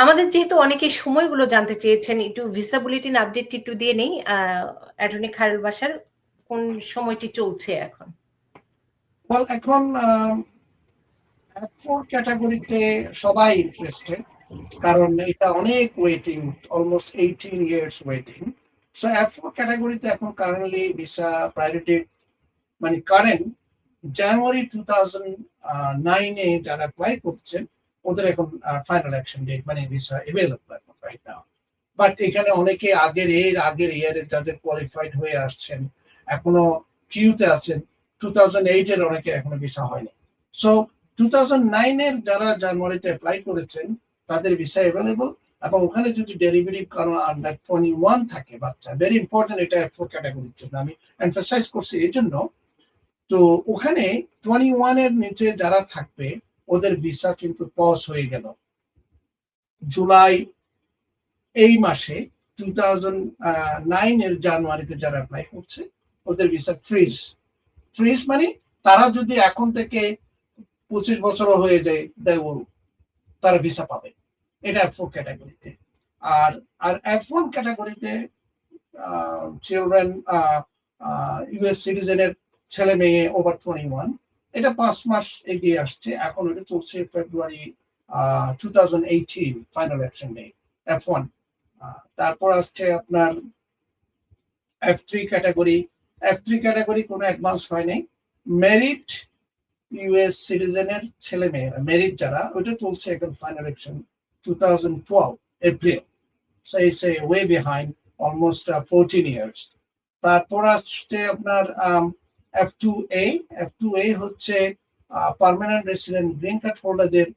আমাদের যেহেতু অনেকে সময়গুলো জানতে চেয়েছেন, একটু ভিসা বুলেটিন আপডেট একটু দিয়ে নেই। অ্যাটর্নি খায়রুল বাশার কোন সময়টি চলছে এখন? এখন F4 ক্যাটাগরিতে সবাই ইন্টারেস্টেড, কারণ এটা অনেক waiting, almost 18 years waiting. So F4 ক্যাটাগরিতে এখন কারেন্টলি ভিসা প্রায়োরিটি, মানে কারেন্ট জানুয়ারি 2009-এ যারা অ্যাপ্লাই করছেন ওদের এখন ফাইনাল অ্যাকশন ডেট, মানে ভিসা এভেলেবল এখন রাইট নাও। বাট এখানে অনেকে আগের ইয়ারে যাদের কোয়ালিফাইড হয়ে আসছেন এখনো কিউতে আছেন, 2008-এর অনেকে এখনো ভিসা হয়নি। সো 2009-এর যারা জানুয়ারিতে অ্যাপ্লাই করেছেন তাদের ভিসা এভেলেবল, এবং ওখানে যদি ডেরিভেটিভ কারণ আন্ডার 21 থাকে বাচ্চা, ভেরি ইম্পর্টেন্ট, এটা F4 ক্যাটাগরির জন্য আমি এমফাসাইজ করছি এই জন্য। তো ওখানে 21-এর নিচে যারা থাকবে ওদের ভিসা কিন্তু পজ হয়ে গেল জুলাই, এই মাসে 2009-এর জানুয়ারিতে যারা অ্যাপ্লাই করছে ওদের ভিসা ফ্রিজ মানে তারা যদি এখন থেকে 25 বছরও হয়ে যায় তারা ভিসা পাবে। এটা F4 ক্যাটাগরিতে। আর F1 ক্যাটাগরিতে চিলড্রেন, ইউএস সিটিজেনের ছেলে মেয়ে ওভার 21, এটা 5 মাস এগিয়ে আসছে, এখন এটা চলছে ফেব্রুয়ারি 2018 ফাইনাল অ্যাকশন ডে F1। তারপর আসছে আপনার F3 ক্যাটাগরি কোনো অ্যাডভান্স হয়নি। মেরিট ইউএস সিটিজেনের ছেলে মেয়েরা, মেরিট যারা, ওইটা চলছে এখন final action 2012 April. So it's way behind, almost 14 years. তারপর আসছে আপনার F2A হচ্ছে পার্মানেন্ট রেসিডেন্ট গ্রিন কার্ড হোল্ডারদের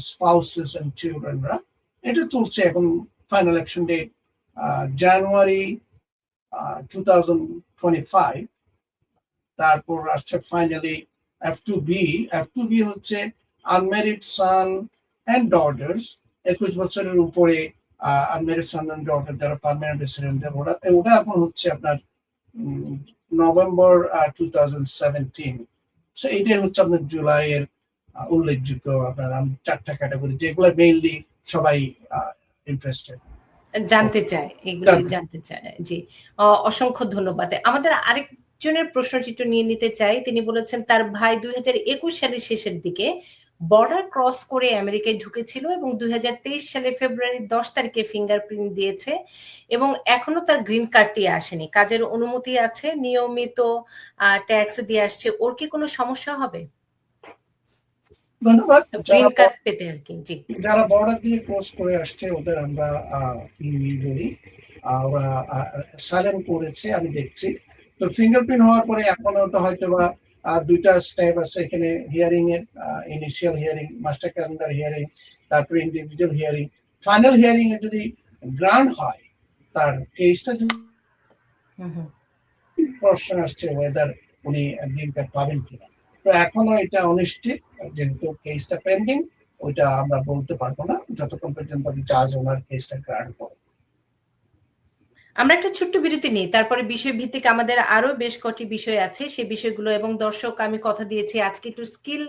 স্পাউসেস এন্ড চিলড্রেনরা, এটা চলছে এখন ফাইনাল অ্যাকশন ডেট জানুয়ারি 2025। তারপর আসছে ফাইনালি F2B হচ্ছে আনম্যারিড সান এন্ড ডটার্স, 21 বছরের উপরে আনম্যারিড সান এন্ড ডটার যারা পার্মানেন্ট রেসিডেন্ট, ওটা এখন হচ্ছে আপনার নভেম্বর 2017। সো এইটাই হচ্ছে আপনার জুলাইয়ের উল্লেখযোগ্য আপনার 4টা ক্যাটাগরি যেগুলো মেইনলি সবাই ইন্টারেস্টেড জানতে চায়, এগুলো জানতে চায়। জি, অসংখ্য ধন্যবাদ। আমাদের আরেকজনের প্রশ্নটি একটু নিয়ে নিতে চাই। তিনি বলেছেন তার ভাই 2021 সালের শেষের দিকে বর্ডার ক্রস করে আমেরিকায় ঢুকেছিল এবং 2023 সালের ফেব্রুয়ারির 10 তারিখে ফিঙ্গারপ্রিন্ট দিয়েছে এবং এখনো তার গ্রিন কার্ডটি আসেনি। কাজের অনুমতি আছে, নিয়মিত ট্যাক্স দিয়ে আসছে। ওর কি কোনো সমস্যা হবে? ধন্যবাদ। গ্রিন কার্ড পেতে আর কি। জি, যারা বর্ডার দিয়ে ক্রস করে আসছে ওদের আমরা বলি ওরা সাইলেন্ট করেছে, আমি দেখছি। তো ফিঙ্গারপ্রিন্ট হওয়ার পরে এখনো তো হয়তো বা 2টা স্টেপ আছে এখানে, হিয়ারিং এর initial hearing, master calendar hearing, তারপর ইন্ডিভিজুয়াল হিয়ারিং, ফাইনাল হিয়ারিং এ যদি গ্রান্ট হয় তার কেসটা যদি প্রশ্ন আসছে ওয়েদার উনি গ্রিন কার্ড পাবেন কিনা। তো এখনো এটা অনিশ্চিত, যেহেতু কেসটা পেন্ডিং, ওইটা আমরা বলতে পারবো না যতক্ষণ পর্যন্ত জাজ ওনার কেসটা গ্রান্ট করে। আমরা একটা ছোট্ট বিরতি নিই, তারপরে বিষয় ভিত্তিক আমাদের আরো বেশ কটি বিষয় আছে, সেই বিষয়গুলো এবং দর্শক আমি কথা দিয়েছি আজকে একটু স্কিল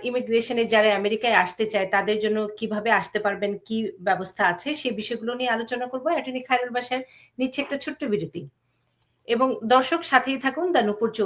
ইমিগ্রেশনে যারা আমেরিকায় আসতে চায় তাদের জন্য কিভাবে আসতে পারবেন, কি ব্যবস্থা আছে, সেই বিষয়গুলো নিয়ে আলোচনা করবো। অ্যাটর্নি খায়রুল বাশার নিচ্ছে একটা ছোট্ট বিরতি এবং দর্শক সাথেই থাকুন, দা নূপুর